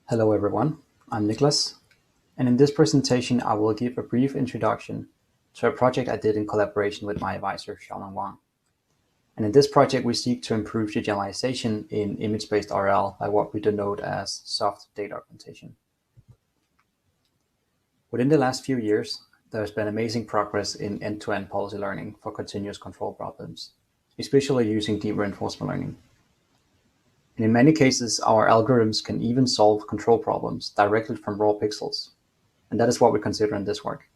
Hello everyone, I'm Nicklas, and in this presentation I will give a brief introduction to a project I did in collaboration with my advisor Xiaolong Wang. And in this project we seek to improve the generalization in image-based RL by what we denote as soft data augmentation. Within the last few years, there has been amazing progress in end-to-end policy learning for continuous control problems, especially using deep reinforcement learning. And in many cases, our algorithms can even solve control problems directly from raw pixels. And that is what we consider in this work.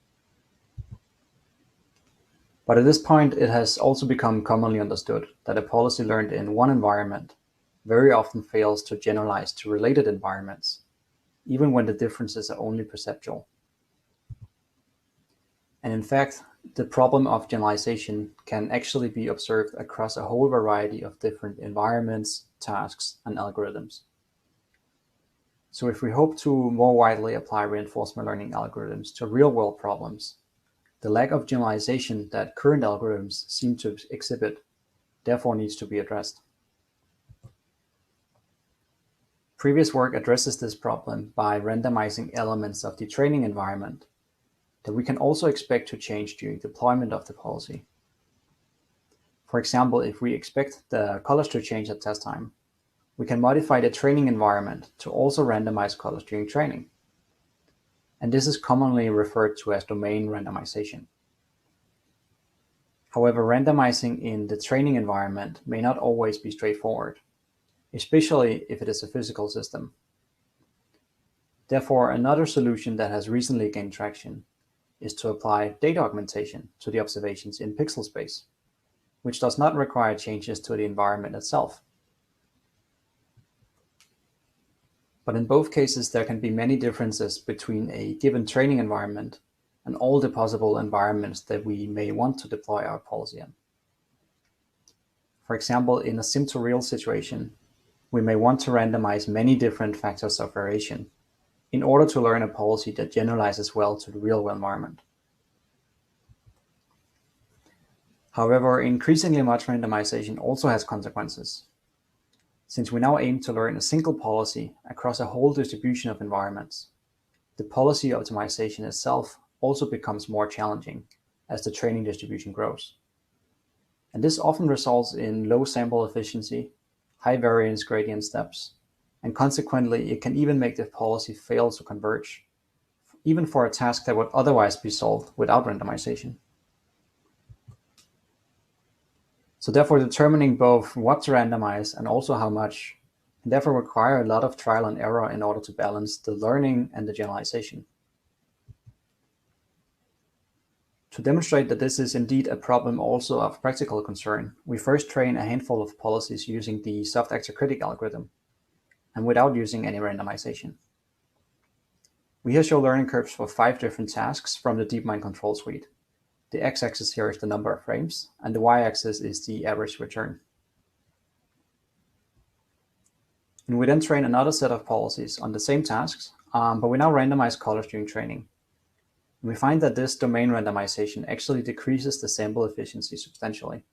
But at this point, it has also become commonly understood that a policy learned in one environment very often fails to generalize to related environments, even when the differences are only perceptual. And in fact, the problem of generalization can actually be observed across a whole variety of different environments, tasks, and algorithms. So if we hope to more widely apply reinforcement learning algorithms to real-world problems, the lack of generalization that current algorithms seem to exhibit therefore needs to be addressed. Previous work addresses this problem by randomizing elements of the training environment that we can also expect to change during deployment of the policy. For example, if we expect the colors to change at test time, we can modify the training environment to also randomize colors during training. And this is commonly referred to as domain randomization. However, randomizing in the training environment may not always be straightforward, especially if it is a physical system. Therefore, another solution that has recently gained traction is to apply data augmentation to the observations in pixel space, which does not require changes to the environment itself. But in both cases, there can be many differences between a given training environment and all the possible environments that we may want to deploy our policy in. For example, in a sim-to-real situation, we may want to randomize many different factors of variation in order to learn a policy that generalizes well to the real environment. However, increasingly much randomization also has consequences. Since we now aim to learn a single policy across a whole distribution of environments, the policy optimization itself also becomes more challenging as the training distribution grows. And this often results in low sample efficiency, high variance gradient steps, and consequently, it can even make the policy fail to converge, even for a task that would otherwise be solved without randomization. So therefore, determining both what to randomize and also how much can therefore require a lot of trial and error in order to balance the learning and the generalization. To demonstrate that this is indeed a problem also of practical concern, we first train a handful of policies using the soft actor critic algorithm and without using any randomization. We here show learning curves for 5 different tasks from the DeepMind control suite. The x-axis here is the number of frames, and the y-axis is the average return. And we then train another set of policies on the same tasks, but we now randomize colors during training. And we find that this domain randomization actually decreases the sample efficiency substantially.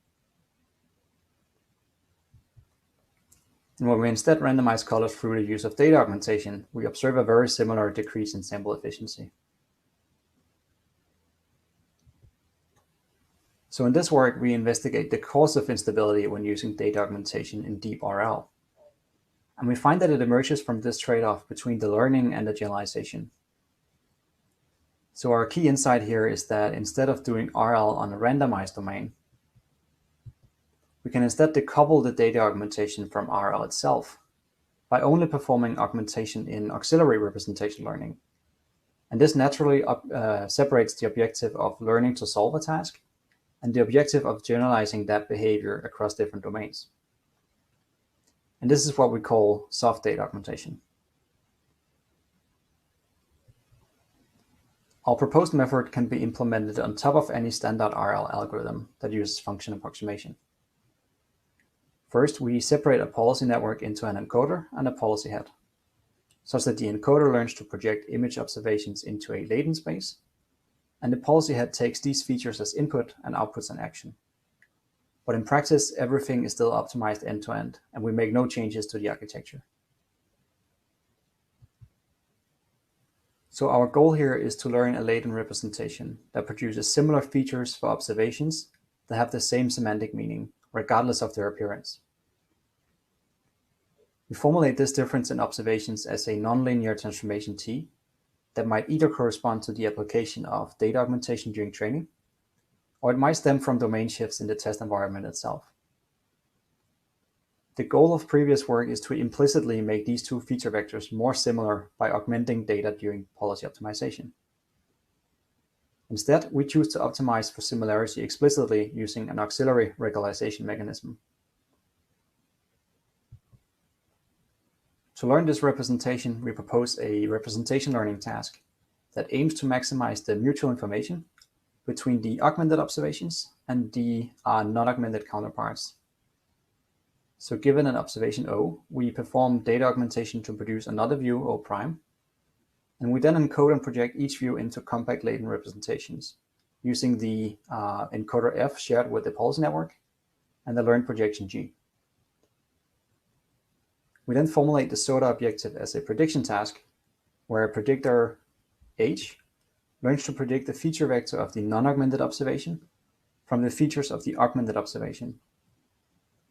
And when we instead randomize colors through the use of data augmentation, we observe a very similar decrease in sample efficiency. So in this work, we investigate the cause of instability when using data augmentation in deep RL. And we find that it emerges from this trade-off between the learning and the generalization. So our key insight here is that instead of doing RL on a randomized domain, we can instead decouple the data augmentation from RL itself by only performing augmentation in auxiliary representation learning. And this naturally separates the objective of learning to solve a task and the objective of generalizing that behavior across different domains. And this is what we call soft data augmentation. Our proposed method can be implemented on top of any standard RL algorithm that uses function approximation. First, we separate a policy network into an encoder and a policy head, such that the encoder learns to project image observations into a latent space, and the policy head takes these features as input and outputs an action. But in practice, everything is still optimized end-to-end, and we make no changes to the architecture. So our goal here is to learn a latent representation that produces similar features for observations that have the same semantic meaning, regardless of their appearance. We formulate this difference in observations as a nonlinear transformation T that might either correspond to the application of data augmentation during training, or it might stem from domain shifts in the test environment itself. The goal of previous work is to implicitly make these two feature vectors more similar by augmenting data during policy optimization. Instead, we choose to optimize for similarity explicitly using an auxiliary regularization mechanism. To learn this representation, we propose a representation learning task that aims to maximize the mutual information between the augmented observations and the non-augmented counterparts. So given an observation O, we perform data augmentation to produce another view O prime, and we then encode and project each view into compact latent representations using the encoder F shared with the policy network and the learned projection G. We then formulate the SOTA objective as a prediction task where predictor H learns to predict the feature vector of the non-augmented observation from the features of the augmented observation,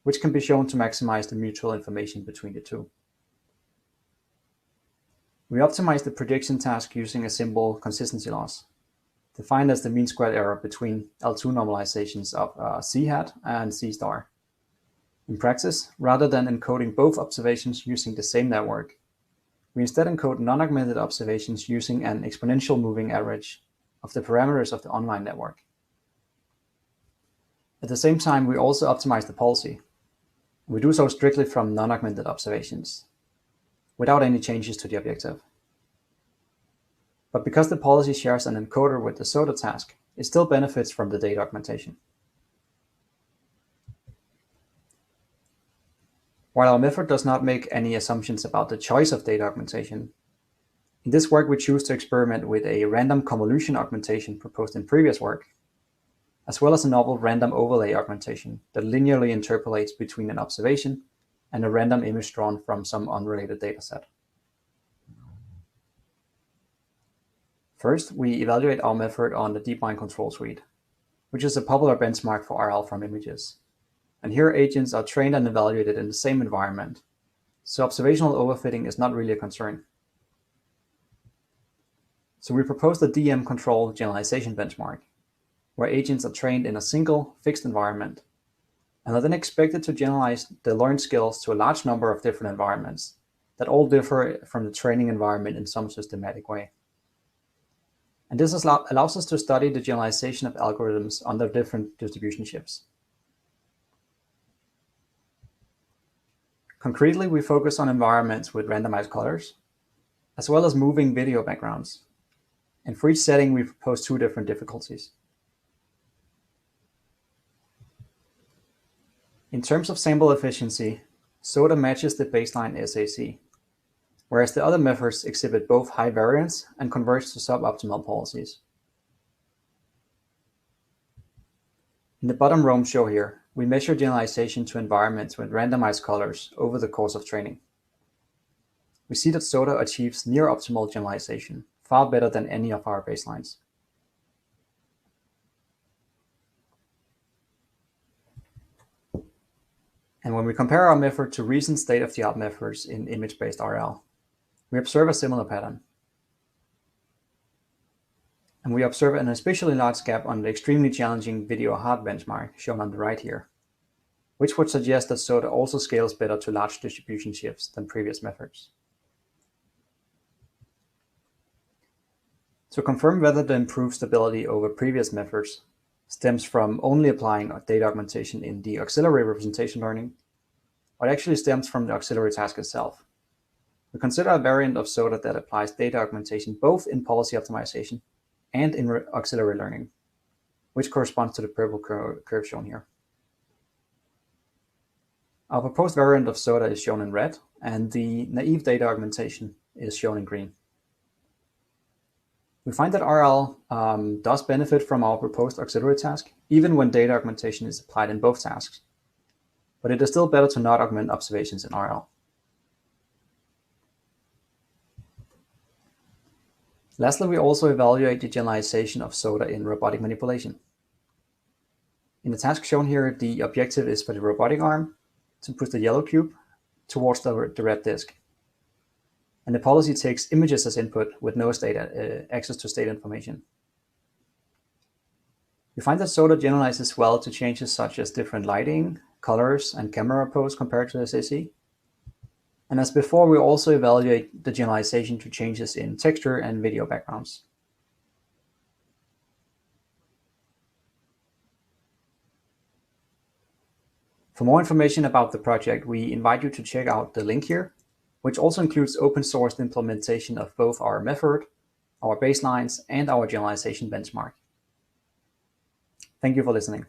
which can be shown to maximize the mutual information between the two. We optimize the prediction task using a simple consistency loss, defined as the mean squared error between L2 normalizations of C hat and C star. In practice, rather than encoding both observations using the same network, we instead encode non-augmented observations using an exponential moving average of the parameters of the online network. At the same time, we also optimize the policy. We do so strictly from non-augmented observations, without any changes to the objective. But because the policy shares an encoder with the SOTA task, it still benefits from the data augmentation. While our method does not make any assumptions about the choice of data augmentation, in this work we choose to experiment with a random convolution augmentation proposed in previous work, as well as a novel random overlay augmentation that linearly interpolates between an observation and a random image drawn from some unrelated dataset. First, we evaluate our method on the DeepMind control suite, which is a popular benchmark for RL from images. And here agents are trained and evaluated in the same environment, so observational overfitting is not really a concern. So we propose the DM control generalization benchmark, where agents are trained in a single fixed environment and are then expected to generalize the learned skills to a large number of different environments that all differ from the training environment in some systematic way. And this allows us to study the generalization of algorithms under different distribution shifts. Concretely, we focus on environments with randomized colors, as well as moving video backgrounds. And for each setting, we propose two different difficulties. In terms of sample efficiency, SOTA matches the baseline SAC, whereas the other methods exhibit both high variance and converge to suboptimal policies. In the bottom row show here, we measure generalization to environments with randomized colors over the course of training. We see that SOTA achieves near optimal generalization, far better than any of our baselines. And when we compare our method to recent state-of-the-art methods in image-based RL, we observe a similar pattern. And we observe an especially large gap on the extremely challenging video hard benchmark shown on the right here, which would suggest that SOTA also scales better to large distribution shifts than previous methods. To confirm whether the improved stability over previous methods stems from only applying data augmentation in the auxiliary representation learning, or it actually stems from the auxiliary task itself, we consider a variant of SOTA that applies data augmentation both in policy optimization and in auxiliary learning, which corresponds to the purple curve shown here. Our proposed variant of SOTA is shown in red, and the naive data augmentation is shown in green. We find that RL does benefit from our proposed auxiliary task, even when data augmentation is applied in both tasks, but it is still better to not augment observations in RL. Lastly, we also evaluate the generalization of SOTA in robotic manipulation. In the task shown here, the objective is for the robotic arm to push the yellow cube towards the red disk. And the policy takes images as input with no access to state information. We find that SOTA generalizes well to changes such as different lighting, colors, and camera pose compared to SAC. And as before, we also evaluate the generalization to changes in texture and video backgrounds. For more information about the project, we invite you to check out the link here, which also includes open-sourced implementation of both our method, our baselines, and our generalization benchmark. Thank you for listening.